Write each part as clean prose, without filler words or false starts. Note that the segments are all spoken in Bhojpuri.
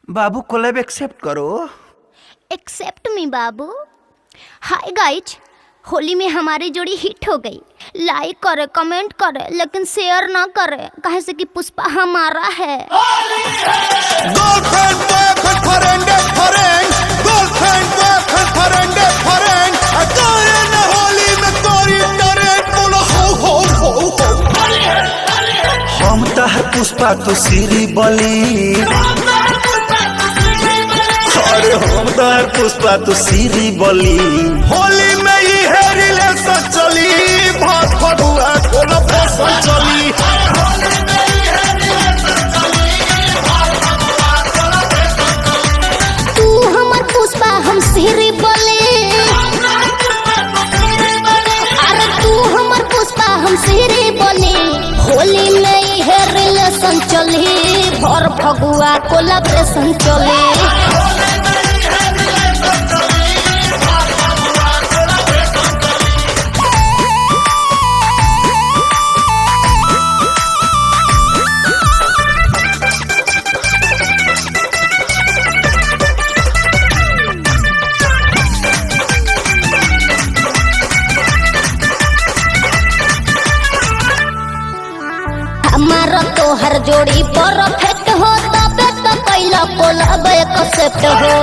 बाबू कोलैब एक्सेप्ट करो। एक्सेप्ट मी बाबू। हाय गाइज, होली में हमारी जोड़ी हिट हो गई। लाइक करे, कमेंट करे, लेकिन शेयर ना करे, कहे से कि पुष्पा हमारा है। हम तहर पुष्पा तो सीरी बली, अरे हम तहर पुष्पा तो सीरी बली। होली में ही है रिलेशन चली, भात फगुआ कोनो फैशन चली। तू हमर पुष्पा हम सीरी बली, अरे तू हमर पुष्पा हम सीरी बली। होली में ही है रिलेशन चली, भर फगुआ कोलैबोरेशन चली। हमारा तो हर जोड़ी परफेक्ट हो, तबे तो पहला कोलैब एक्सेप्ट हो।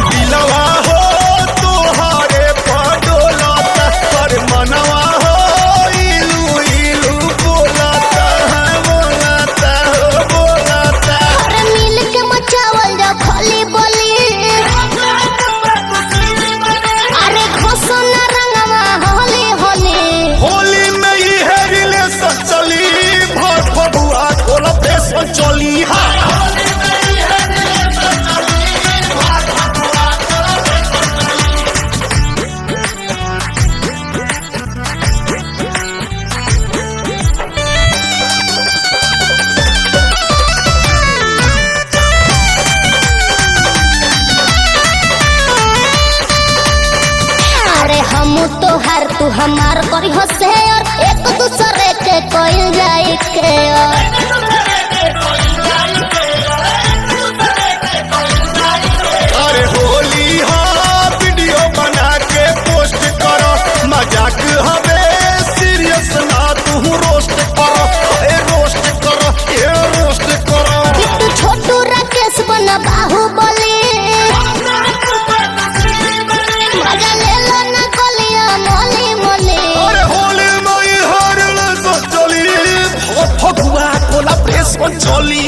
दिलवा हो तोहारे पडोलता, पर मनवा हो इलू इलू बोलता है, बोलता हो बोलता। अरे मिल के मचावल जा खाली बोली, अरे घोषो ना रंगवा होली होली। होली में ही है रिलेशन चली, भात फगुआ कोलैबोरेशन चली। अरे हम तो हर तू हमार करी हो शेयर, एक दूसरे के कोई जाए के। अरे होली हाँ वीडियो बना के पोस्ट करो, मजाक हवे सीरियस ना तू रोस्ट करो, ए रोस्ट करो, ए रोस्ट करो। बिट्टू छोटू राकेश बना बाहुबली, मजा ले लो ना गलिया मोली मोली। अरे होली में ही हर रिलेशन चली, फगुआ कोलैबोरेशन चली।